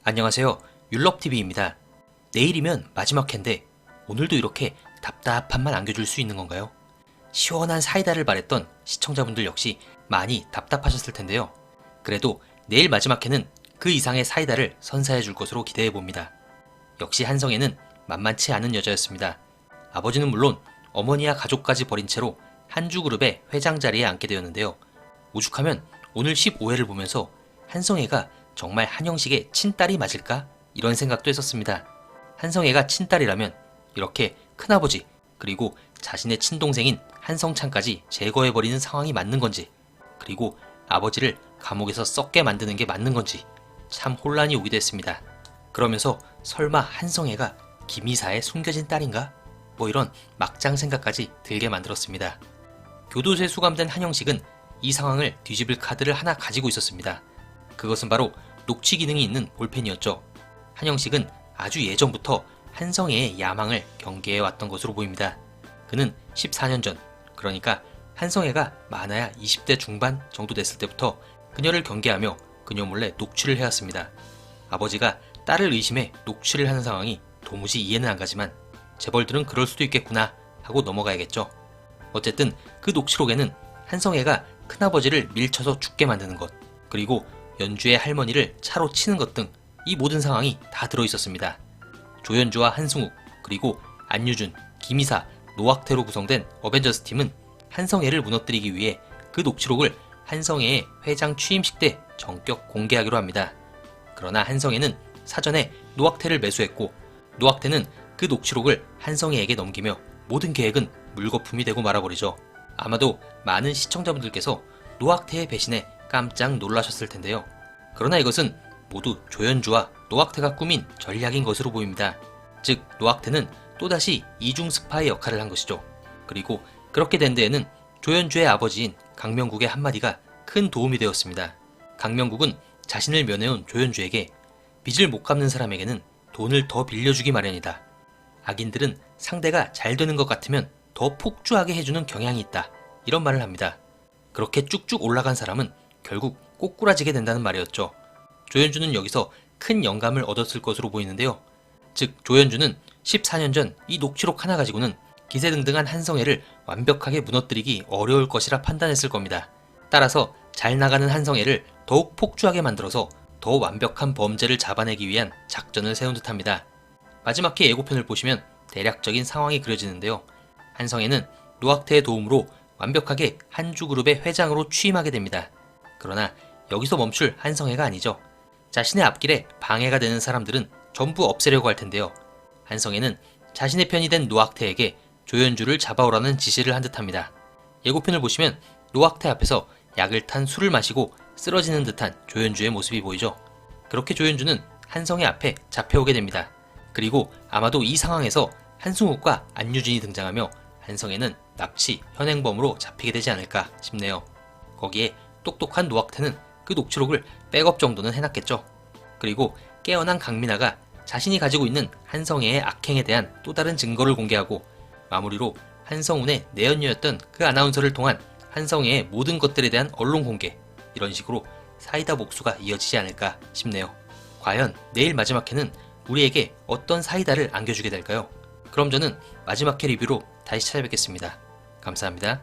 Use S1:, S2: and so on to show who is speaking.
S1: 안녕하세요. 율럽TV입니다. 내일이면 마지막 회인데 오늘도 이렇게 답답함만 안겨줄 수 있는 건가요? 시원한 사이다를 바랬던 시청자분들 역시 많이 답답하셨을 텐데요. 그래도 내일 마지막 회는 그 이상의 사이다를 선사해 줄 것으로 기대해 봅니다. 역시 한성애는 만만치 않은 여자였습니다. 아버지는 물론 어머니와 가족까지 버린 채로 한주그룹의 회장 자리에 앉게 되었는데요. 오죽하면 오늘 15회를 보면서 한성애가 정말 한영식의 친딸이 맞을까? 이런 생각도 했었습니다. 한성애가 친딸이라면 이렇게 큰아버지 그리고 자신의 친동생인 한성찬까지 제거해버리는 상황이 맞는 건지, 그리고 아버지를 감옥에서 썩게 만드는 게 맞는 건지 참 혼란이 오기도 했습니다. 그러면서 설마 한성애가 김이사의 숨겨진 딸인가? 뭐 이런 막장 생각까지 들게 만들었습니다. 교도소에 수감된 한영식은 이 상황을 뒤집을 카드를 하나 가지고 있었습니다. 그것은 바로 녹취 기능이 있는 볼펜이었죠. 한영식은 아주 예전부터 한성애의 야망을 경계해왔던 것으로 보입니다. 그는 14년 전, 그러니까 한성애가 많아야 20대 중반 정도 됐을 때부터 그녀를 경계하며 그녀 몰래 녹취를 해왔습니다. 아버지가 딸을 의심해 녹취를 하는 상황이 도무지 이해는 안 가지만 재벌들은 그럴 수도 있겠구나 하고 넘어가야겠죠. 어쨌든 그 녹취록에는 한성애가 큰아버지를 밀쳐서 죽게 만드는 것, 그리고 연주의 할머니를 차로 치는 것 등 이 모든 상황이 다 들어있었습니다. 조연주와 한승욱, 그리고 안유준, 김이사, 노학태로 구성된 어벤져스 팀은 한성애를 무너뜨리기 위해 그 녹취록을 한성애의 회장 취임식 때 전격 공개하기로 합니다. 그러나 한성애는 사전에 노학태를 매수했고, 노학태는 그 녹취록을 한성애에게 넘기며 모든 계획은 물거품이 되고 말아버리죠. 아마도 많은 시청자분들께서 노학태의 배신에 깜짝 놀라셨을 텐데요. 그러나 이것은 모두 조연주와 노학태가 꾸민 전략인 것으로 보입니다. 즉, 노학태는 또다시 이중 스파의 역할을 한 것이죠. 그리고 그렇게 된 데에는 조연주의 아버지인 강명국의 한마디가 큰 도움이 되었습니다. 강명국은 자신을 면해온 조연주에게 빚을 못 갚는 사람에게는 돈을 더 빌려주기 마련이다. 악인들은 상대가 잘 되는 것 같으면 더 폭주하게 해주는 경향이 있다. 이런 말을 합니다. 그렇게 쭉쭉 올라간 사람은 결국 꼬꾸라지게 된다는 말이었죠. 조연주는 여기서 큰 영감을 얻었을 것으로 보이는데요. 즉, 조연주는 14년 전 이 녹취록 하나 가지고는 기세등등한 한성애를 완벽하게 무너뜨리기 어려울 것이라 판단했을 겁니다. 따라서 잘 나가는 한성애를 더욱 폭주하게 만들어서 더 완벽한 범죄를 잡아내기 위한 작전을 세운 듯합니다. 마지막 회 예고편을 보시면 대략적인 상황이 그려지는데요. 한성애는 노학태의 도움으로 완벽하게 한주그룹의 회장으로 취임하게 됩니다. 그러나 여기서 멈출 한성애가 아니죠. 자신의 앞길에 방해가 되는 사람들은 전부 없애려고 할 텐데요. 한성애는 자신의 편이 된 노학태에게 조연주를 잡아오라는 지시를 한 듯합니다. 예고편을 보시면 노학태 앞에서 약을 탄 술을 마시고 쓰러지는 듯한 조연주의 모습이 보이죠. 그렇게 조연주는 한성애 앞에 잡혀오게 됩니다. 그리고 아마도 이 상황에서 한승욱과 안유진이 등장하며 한성애는 납치, 현행범으로 잡히게 되지 않을까 싶네요. 거기에 똑똑한 노학태는 그 녹취록을 백업 정도는 해놨겠죠. 그리고 깨어난 강민아가 자신이 가지고 있는 한성애의 악행에 대한 또 다른 증거를 공개하고, 마무리로 한성운의 내연녀였던 그 아나운서를 통한 한성애의 모든 것들에 대한 언론 공개, 이런 식으로 사이다 복수가 이어지지 않을까 싶네요. 과연 내일 마지막 회는 우리에게 어떤 사이다를 안겨주게 될까요? 그럼 저는 마지막 회 리뷰로 다시 찾아뵙겠습니다. 감사합니다.